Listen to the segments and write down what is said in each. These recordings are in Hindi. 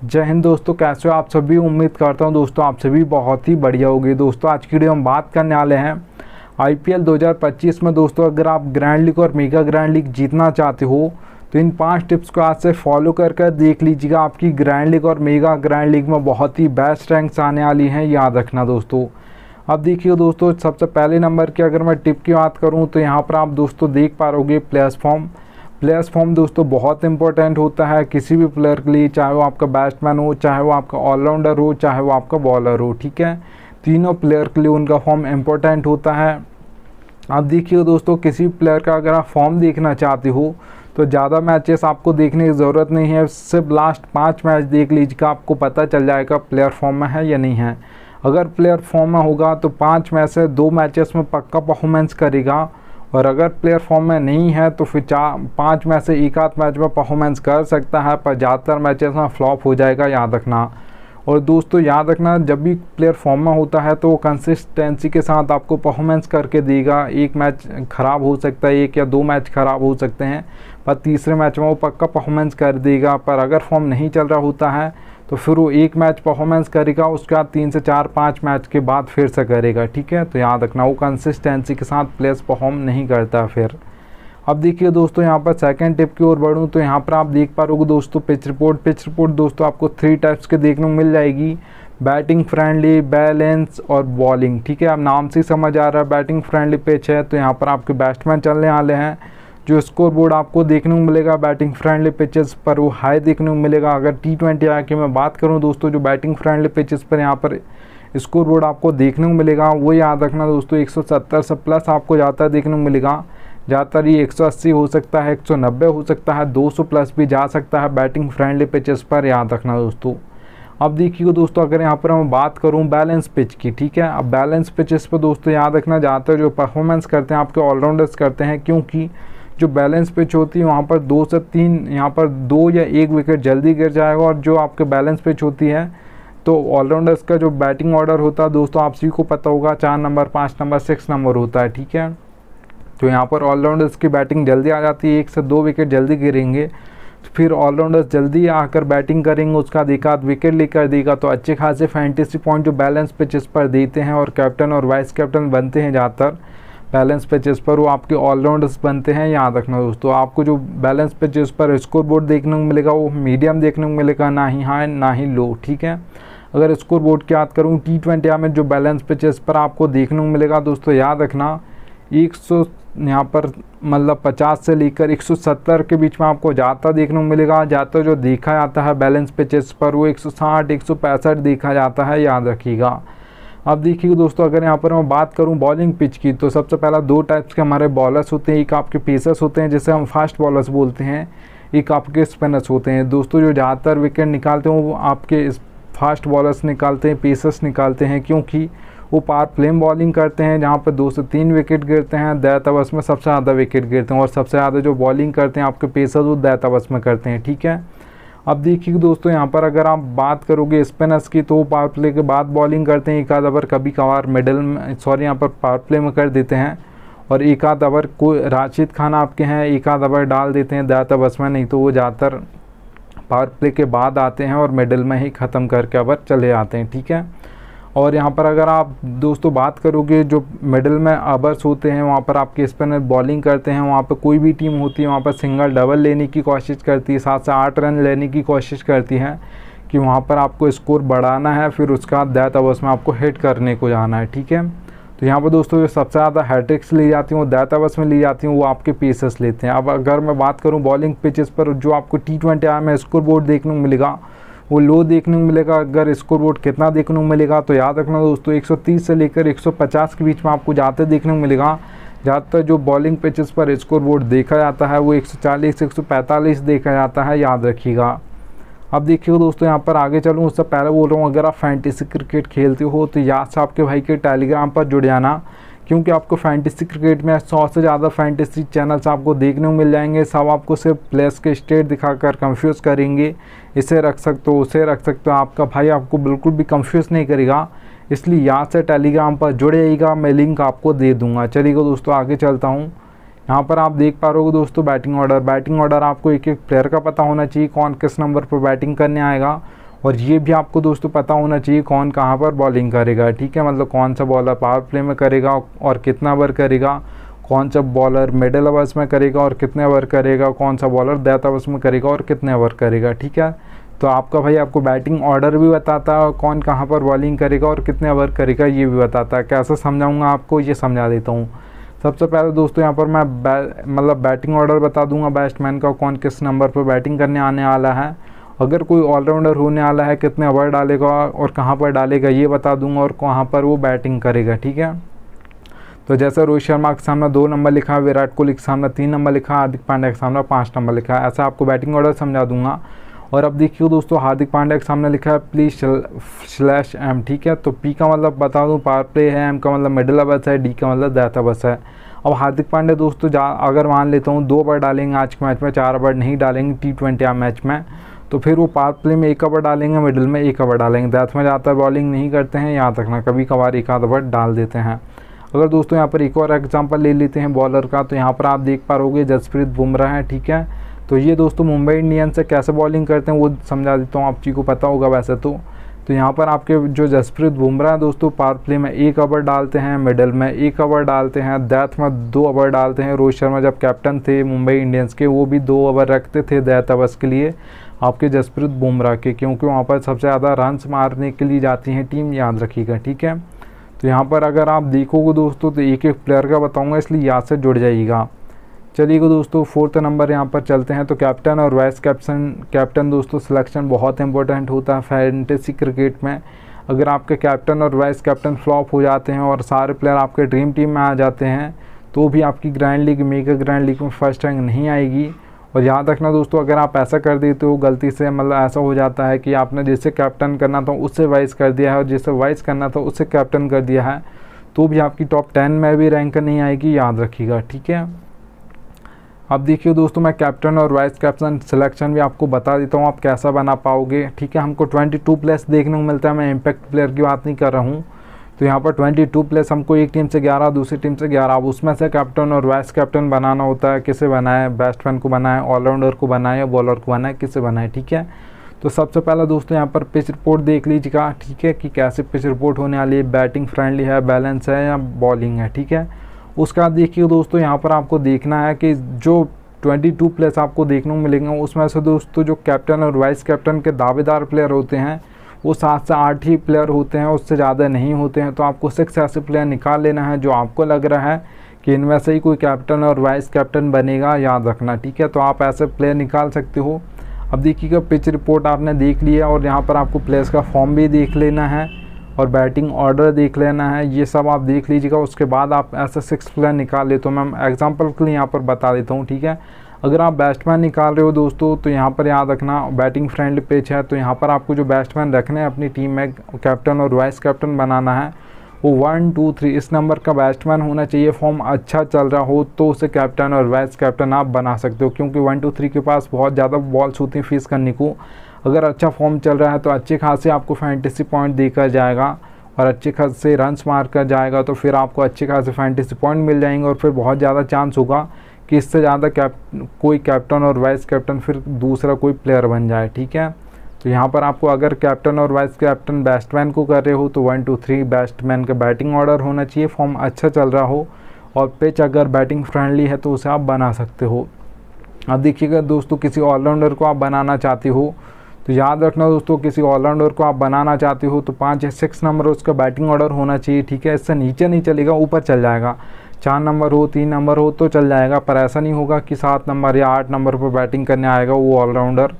जय हिंद दोस्तों, कैसे हो आप सभी। उम्मीद करता हूं दोस्तों आप सभी बहुत ही बढ़िया होगी। दोस्तों आज की वीडियो हम बात करने वाले हैं आईपीएल 2025 में। दोस्तों अगर आप ग्रैंड लीग और मेगा ग्रैंड लीग जीतना चाहते हो तो इन 5 टिप्स को आज से फॉलो कर देख लीजिएगा। आपकी ग्रैंड लीग और मेगा ग्रैंड लीग में बहुत ही बेस्ट रैंक्स आने वाली हैं, याद रखना दोस्तों। अब देखिए दोस्तों, सबसे पहले नंबर की अगर मैं टिप की बात करूं तो यहाँ पर आप दोस्तों देख पा रहोगे प्लेयर्स फॉर्म दोस्तों बहुत इंपॉर्टेंट होता है किसी भी प्लेयर के लिए, चाहे वो आपका बैट्समैन हो, चाहे वो आपका ऑलराउंडर हो, चाहे वो आपका बॉलर हो। ठीक है, तीनों प्लेयर के लिए उनका फॉर्म इंपॉर्टेंट होता है। अब देखिए दोस्तों, किसी भी प्लेयर का अगर आप फॉर्म देखना चाहते हो तो ज़्यादा मैचेस आपको देखने की ज़रूरत नहीं है, सिर्फ लास्ट 5 मैच देख लीजिएगा, आपको पता चल जाएगा प्लेयर फॉर्म में है या नहीं है। अगर प्लेयर फॉर्म में होगा तो 5 में से 2 मैचेस में पक्का परफॉर्मेंस करेगा, और अगर प्लेयर फॉर्म में नहीं है तो फिर 5 में से एक आध मैच में परफॉर्मेंस कर सकता है, पर ज़्यादातर मैचेस में फ्लॉप हो जाएगा, याद रखना। और दोस्तों याद रखना, जब भी प्लेयर फॉर्म में होता है तो वो कंसिस्टेंसी के साथ आपको परफॉर्मेंस करके देगा। एक मैच ख़राब हो सकता है, 1 या 2 मैच ख़राब हो सकते हैं, पर तीसरे मैच में वो पक्का परफॉर्मेंस कर देगा। पर अगर फॉर्म नहीं चल रहा होता है तो फिर वो 1 मैच परफॉर्मेंस करेगा, उसके बाद 3 से 4-5 मैच के बाद फिर से करेगा। ठीक है, तो याद रखना वो कंसिस्टेंसी के साथ प्लेयर्स परफॉर्म नहीं करता फिर। अब देखिए दोस्तों, यहाँ पर सेकंड टिप की ओर बढ़ूँ तो यहाँ पर आप देख पा रहे हो दोस्तों पिच रिपोर्ट दोस्तों आपको 3 टाइप्स के देखने को मिल जाएगी। बैटिंग फ्रेंडली, बैलेंस और बॉलिंग। ठीक है, अब नाम से समझ आ रहा है बैटिंग फ्रेंडली पिच है तो यहाँ पर आपके बैट्समैन चलने वाले हैं। जो स्कोर बोर्ड आपको देखने को मिलेगा बैटिंग फ्रेंडली पिचेस पर वो हाई देखने को मिलेगा। अगर T20 आके मैं बात करूं दोस्तों, जो बैटिंग फ्रेंडली पिचेस पर यहाँ पर स्कोर बोर्ड आपको देखने को मिलेगा वो याद रखना दोस्तों 170 से प्लस आपको ज़्यादातर देखने को मिलेगा। ज़्यादातर ये 180 हो सकता है, 190 हो सकता है, 200 प्लस भी जा सकता है बैटिंग फ्रेंडली पिचेस पर, याद रखना दोस्तों। अब देखिए दोस्तों, अगर यहाँ पर मैं बात करूँ बैलेंस पिच की, ठीक है, अब बैलेंस पिचेस पर दोस्तों याद रखना ज़्यादातर जो परफॉर्मेंस करते हैं आपके ऑलराउंडर्स करते हैं, क्योंकि जो बैलेंस पिच होती है वहाँ पर 2 से 3 यहाँ पर 2 या 1 विकेट जल्दी गिर जाएगा। और जो आपके बैलेंस पिच होती है तो ऑलराउंडर्स का जो बैटिंग ऑर्डर होता है दोस्तों आप सभी को पता होगा 4 नंबर, 5 नंबर, 6 नंबर होता है। ठीक है, तो यहाँ पर ऑलराउंडर्स की बैटिंग जल्दी आ जाती है, 1 से 2 विकेट जल्दी गिरेंगे, फिर ऑलराउंडर्स जल्दी आकर बैटिंग करेंगे, उसका एकाध विकेट लेकर देगा, तो अच्छे खासे फैंटेसी पॉइंट जो बैलेंस पिचेस पर देते हैं। और कैप्टन और वाइस कैप्टन बनते हैं ज़्यादातर बैलेंस पिचेस पर, वो आपके ऑलराउंडर्स बनते हैं, याद रखना दोस्तों। आपको जो बैलेंस पिचेस पर स्कोर बोर्ड देखने को मिलेगा वो मीडियम देखने को मिलेगा, ना ही हाई ना ही लो। ठीक है, अगर स्कोर बोर्ड की बात करूँ T20 में जो बैलेंस पिचेस पर आपको देखने को मिलेगा दोस्तों, याद रखना 100 यहाँ पर मतलब 50 से लेकर 170 के बीच में आपको ज़्यादा देखने को मिलेगा। ज़्यादातर जो देखा जाता है बैलेंस पिचेस पर वो 160, 165 देखा जाता है, याद रखिएगा। अब देखिए दोस्तों, अगर यहाँ पर मैं बात करूँ बॉलिंग पिच की तो सबसे पहला 2 टाइप्स के हमारे बॉलर्स होते हैं। एक आपके पेसर्स होते हैं जिसे हम फास्ट बॉलर्स बोलते हैं, एक आपके स्पिनर्स होते हैं दोस्तों। जो ज़्यादातर विकेट निकालते हैं वो आपके फास्ट बॉलर्स निकालते हैं, पेसर्स निकालते हैं, क्योंकि वो पावर प्ले बॉलिंग करते हैं जहाँ पर 2 से 3 विकेट गिरते हैं। दैत ओवर्स में सबसे ज़्यादा विकेट गिरते हैं, और सबसे ज़्यादा जो बॉलिंग करते हैं आपके पेसर्स वो दैत ओवर्स में करते हैं। ठीक है, अब देखिए दोस्तों, यहाँ पर अगर आप बात करोगे स्पिनर्स की तो वो पावर प्ले के बाद बॉलिंग करते हैं, एक आध ओवर कभी कभार मिडल में यहाँ पर पावर प्ले में कर देते हैं, और एक आध ओवर कोई राशिद खान आपके हैं एक आध ओवर डाल देते हैं दैत ओवर्स में, नहीं तो वो ज़्यादातर पावर प्ले के बाद आते हैं और मिडल में ही ख़त्म करके ओवर चले आते हैं। ठीक है, और यहाँ पर अगर आप दोस्तों बात करोगे जो मिडल में ओवर्स होते हैं वहाँ पर आपके स्पिनर बॉलिंग करते हैं, वहाँ पर कोई भी टीम होती है वहाँ पर सिंगल डबल लेने की कोशिश करती है, 7 से 8 रन लेने की कोशिश करती है कि वहाँ पर आपको स्कोर बढ़ाना है, फिर उसके बाद दैट ओवर्स में आपको हिट करने को जाना है। ठीक है, तो यहाँ पर दोस्तों जो सबसे ज़्यादा हैट्रिक्स ली जाती हैं वो दैट ओवर्स में ली जाती हैं, वो आपके पेसर्स लेते हैं। अब अगर मैं बात करूँ बॉलिंग पिचेस पर जो आपको T20 में स्कोर बोर्ड देखने को मिलेगा वो लो देखने को मिलेगा। अगर स्कोर बोर्ड कितना देखने को मिलेगा तो याद रखना दोस्तों 130 से लेकर 150 के बीच में आपको ज़्यादा देखने को मिलेगा। ज़्यादातर जो बॉलिंग पिचेस पर स्कोर बोर्ड देखा जाता है वो 140 145 देखा जाता है, याद रखिएगा। अब देखिए दोस्तों, यहाँ पर आगे चलूँ उससे पहले बोल रहा हूँ, अगर आप फैंटेसी क्रिकेट खेलते हो तो याद से आपके भाई के टेलीग्राम पर जुड़ जाना, क्योंकि आपको फैंटेसी क्रिकेट में 100 से ज़्यादा फैंटेसी चैनल्स आपको देखने को मिल जाएंगे। सब आपको सिर्फ प्लेयर्स के स्टेट दिखाकर कंफ्यूज करेंगे, इसे रख सकते हो उसे रख सकते हो, आपका भाई आपको बिल्कुल भी कंफ्यूज नहीं करेगा। इसलिए यहाँ से टेलीग्राम पर जुड़ जाइएगा, मैं लिंक आपको दे दूँगा। चलिएगा दोस्तों आगे चलता हूँ। यहाँ पर आप देख पा रहे हो दोस्तों बैटिंग ऑर्डर आपको एक एक प्लेयर का पता होना चाहिए, कौन किस नंबर पर बैटिंग करने आएगा, और ये भी आपको दोस्तों पता होना चाहिए कौन कहाँ पर बॉलिंग करेगा, ठीक है। मतलब कौन सा बॉलर पावर प्ले में करेगा और कितना ओवर करेगा, कौन सा बॉलर मिडिल ओवर्स में करेगा और कितने ओवर करेगा, कौन सा बॉलर डेथ ओवर्स में करेगा और कितने ओवर करेगा, ठीक है। तो आपका भाई आपको बैटिंग ऑर्डर भी बताता है, कौन कहाँ पर बॉलिंग करेगा और कितने ओवर करेगा ये भी बताता है। कैसे समझाऊंगा आपको, ये समझा देता हूँ। सबसे पहले दोस्तों यहाँ पर मैं मतलब बैटिंग ऑर्डर बता दूंगा बैट्समैन का, कौन किस नंबर पर बैटिंग करने आने वाला है। अगर कोई ऑलराउंडर होने वाला है कितने ओवर डालेगा और कहाँ पर डालेगा ये बता दूंगा, और कहाँ पर वो बैटिंग करेगा, ठीक है। तो जैसे रोहित शर्मा के सामने 2 नंबर लिखा है, विराट कोहली के सामने 3 नंबर लिखा है, हार्दिक पांड्या के सामने 5 नंबर लिखा है, ऐसा आपको बैटिंग ऑर्डर समझा दूंगा। और अब देखिए दोस्तों हार्दिक पांड्या के सामने लिखा है प्लीज/M, ठीक है। तो P का मतलब बता दूं पावर प्ले है, M का मतलब मिडिल ओवर्स है, D का मतलब डेथ ओवर्स है। अब हार्दिक पांड्या दोस्तों अगर मान लेता हूँ 2 ओवर डालेंगे आज के मैच में, 4 ओवर नहीं डालेंगे T20 मैच में, तो फिर वो पावर प्ले में 1 ओवर डालेंगे, मिडिल में 1 ओवर डालेंगे, डेथ में ज़्यादातर बॉलिंग नहीं करते हैं, यहाँ तक ना कभी कभार 1 आध ओवर डाल देते हैं। अगर दोस्तों यहाँ पर एक और एग्जांपल ले लेते हैं बॉलर का, तो यहाँ पर आप देख पा रहोगे जसप्रीत बुमराह है, ठीक है। तो ये दोस्तों मुंबई इंडियंस से कैसे बॉलिंग करते हैं वो समझा देता हूँ, आप जी को पता होगा वैसे तो यहाँ पर आपके जो जसप्रीत बुमराह दोस्तों पावर प्ले में 1 ओवर डालते हैं, मिडिल में 1 ओवर डालते हैं, डेथ में 2 ओवर डालते हैं। रोहित शर्मा जब कैप्टन थे मुंबई इंडियंस के, वो भी 2 ओवर रखते थे डेथ ओवर्स के लिए आपके जसप्रीत बुमराह के, क्योंकि वहाँ पर सबसे ज़्यादा रन्स मारने के लिए जाती है टीम, याद रखिएगा, ठीक है। तो यहाँ पर अगर आप देखोगे दोस्तों तो एक एक प्लेयर का बताऊँगा, इसलिए याद से जुड़ जाइएगा। चलिए दोस्तों 4th नंबर यहाँ पर चलते हैं। तो कैप्टन और वाइस कैप्टन दोस्तों सिलेक्शन बहुत इंपॉर्टेंट होता है फैंटेसी क्रिकेट में। अगर आपके कैप्टन और वाइस कैप्टन फ्लॉप हो जाते हैं और सारे प्लेयर आपके ड्रीम टीम में आ जाते हैं, तो भी आपकी grand league mega grand league में फर्स्ट रैंक नहीं आएगी। और याद रखना दोस्तों, अगर आप ऐसा कर देते हो गलती से, मतलब ऐसा हो जाता है कि आपने जिससे कैप्टन करना था उससे वाइस कर दिया है और जिससे वाइस करना था उससे कैप्टन कर दिया है, तो भी आपकी टॉप 10 में भी रैंक नहीं आएगी, याद रखिएगा, ठीक है। अब देखिए दोस्तों मैं कैप्टन और वाइस कैप्टन सिलेक्शन भी आपको बता देता हूँ आप कैसा बना पाओगे, ठीक है। हमको 22+ देखने को मिलता है, मैं इम्पैक्ट प्लेयर की बात नहीं कर रहा हूँ। तो यहाँ पर 22+ हमको एक टीम से 11, दूसरी टीम से 11, अब उसमें से कैप्टन और वाइस कैप्टन बनाना होता है। किसे बनाए, बैट्समैन को बनाए, ऑलराउंडर को बनाए या बॉलर को बनाए, किसे बनाए, ठीक है। तो सबसे पहले दोस्तों यहाँ पर पिच रिपोर्ट देख लीजिएगा, ठीक है, कि कैसे पिच रिपोर्ट होने वाली है, बैटिंग फ्रेंडली है, बैलेंस है या बॉलिंग है, ठीक है। उसका देखिए दोस्तों यहाँ पर आपको देखना है कि जो 22+ आपको देखने को मिलेंगे उसमें से दोस्तों जो कैप्टन और वाइस कैप्टन के दावेदार प्लेयर होते हैं वो 7 से 8 ही प्लेयर होते हैं, उससे ज़्यादा नहीं होते हैं। तो आपको 6 ऐसे प्लेयर निकाल लेना है जो आपको लग रहा है कि इनमें से ही कोई कैप्टन और वाइस कैप्टन बनेगा, याद रखना, ठीक है। तो आप ऐसे प्लेयर निकाल सकते हो। अब देखिएगा पिच रिपोर्ट आपने देख लिया और यहाँ पर आपको प्लेयर्स का फॉर्म भी देख लेना है और बैटिंग ऑर्डर देख लेना है, ये सब आप देख लीजिएगा। उसके बाद आप ऐसे 6 प्लेयर निकाल ले। तो मैं एग्जांपल के लिए यहाँ पर बता देता हूँ, ठीक है। अगर आप बैट्समैन निकाल रहे हो दोस्तों तो यहाँ पर याद रखना बैटिंग फ्रेंडली पिच है, तो यहाँ पर आपको जो बैट्समैन रखने हैं अपनी टीम में कैप्टन और वाइस कैप्टन बनाना है, वो 1 2 3 इस नंबर का बैट्समैन होना चाहिए। फॉर्म अच्छा चल रहा हो तो उसे कैप्टन और वाइस कैप्टन आप बना सकते हो, क्योंकि 1 2 3 के पास बहुत ज़्यादा बॉल्स होती हैं फेस करने को। अगर अच्छा फॉर्म चल रहा है तो अच्छे खासे आपको फैंटेसी पॉइंट देकर जाएगा और अच्छे खासे रन्स मार कर जाएगा, तो फिर आपको अच्छे खासे फैंटेसी पॉइंट मिल जाएंगे और फिर बहुत ज़्यादा चांस होगा कि इससे ज़्यादा कोई कैप्टन और वाइस कैप्टन फिर दूसरा कोई प्लेयर बन जाए, ठीक है। तो यहाँ पर आपको अगर कैप्टन और वाइस कैप्टन बैट्समैन को कर रहे हो तो 1 2 3 बैट्समैन का बैटिंग ऑर्डर होना चाहिए, फॉर्म अच्छा चल रहा हो और पिच अगर बैटिंग फ्रेंडली है तो उसे आप बना सकते हो। अब देखिएगा दोस्तों किसी ऑलराउंडर को आप बनाना चाहते हो तो याद रखना दोस्तों, किसी ऑलराउंडर को आप बनाना चाहते हो तो 5 या 6 नंबर उसका बैटिंग ऑर्डर होना चाहिए, ठीक है। इससे नीचे नहीं चलेगा, ऊपर चल जाएगा। 4 नंबर हो, 3 नंबर हो तो चल जाएगा, पर ऐसा नहीं होगा कि 7 नंबर या 8 नंबर पर बैटिंग करने आएगा वो ऑलराउंडर।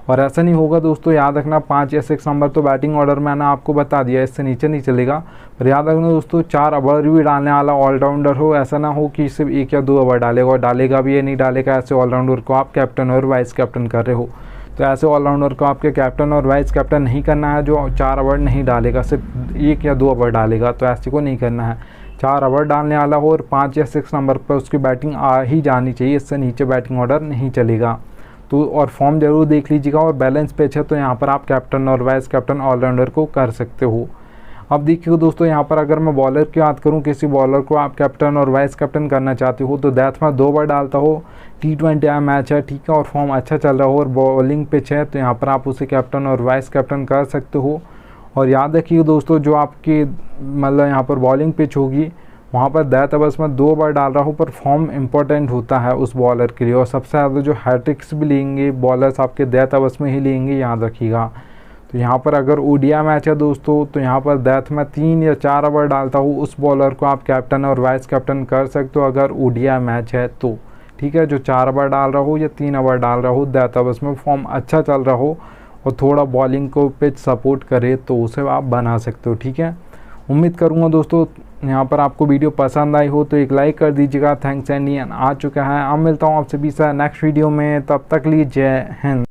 और ऐसा नहीं होगा दोस्तों, याद रखना 5 या 6 नंबर तो बैटिंग ऑर्डर मैंने आपको बता दिया, इससे नीचे नहीं चलेगा। पर याद रखना दोस्तों 4 ओवर भी डालने वाला ऑलराउंडर हो, ऐसा ना हो कि सिर्फ 1 या 2 ओवर डालेगा और डालेगा भी या नहीं डालेगा, ऐसे ऑलराउंडर को आप कैप्टन और वाइस कैप्टन कर रहे हो। तो ऐसे ऑलराउंडर को आपके कैप्टन और वाइस कैप्टन नहीं करना है जो 4 ओवर नहीं डालेगा, सिर्फ 1 या 2 ओवर डालेगा, तो ऐसे को नहीं करना है। 4 ओवर डालने वाला हो और 5 या 6 नंबर पर उसकी बैटिंग आ ही जानी चाहिए, इससे नीचे बैटिंग ऑर्डर नहीं चलेगा। तो और फॉर्म जरूर देख लीजिएगा और बैलेंस पिच है तो यहाँ पर आप कैप्टन और वाइस कैप्टन ऑलराउंडर को कर सकते हो। अब देखिए दोस्तों, यहाँ पर अगर मैं बॉलर की बात करूँ, किसी बॉलर को आप कैप्टन और वाइस कैप्टन करना चाहते हो तो डेथ में 2 बार डालता हो। T20 मैच है, ठीक है, और फॉर्म अच्छा चल रहा हो और बॉलिंग पिच है तो यहाँ पर आप उसे कैप्टन और वाइस कैप्टन कर सकते हो। और याद रखिए दोस्तों, जो आपकी मतलब यहाँ पर बॉलिंग पिच होगी वहाँ पर डेथ ओवर्स में 2 बार डाल रहा हो, पर फॉर्म इंपॉर्टेंट होता है उस बॉलर के लिए। और सबसे ज़्यादा जो हैट्रिक्स भी लेंगे बॉलर्स आपके डेथ ओवर्स में ही लेंगे, याद रखिएगा। तो यहाँ पर अगर ओडीआई मैच है दोस्तों, तो यहाँ पर डेथ में 3 या 4 ओवर डालता हूँ, उस बॉलर को आप कैप्टन और वाइस कैप्टन कर सकते हो अगर ओडीआई मैच है तो, ठीक है। जो 4 ओवर डाल रहा हो या 3 ओवर डाल रहा हो डेथ ओवर्स में, फॉर्म अच्छा चल रहा हो और थोड़ा बॉलिंग को पिच सपोर्ट करे तो उसे आप बना सकते हो, ठीक है। उम्मीद करूँगा दोस्तों यहाँ पर आपको वीडियो पसंद आई हो तो एक लाइक कर दीजिएगा। थैंक्स एंड आ चुका है। अब मिलता हूँ आप सभी से नेक्स्ट वीडियो में, तब तक लिए जय हिंद।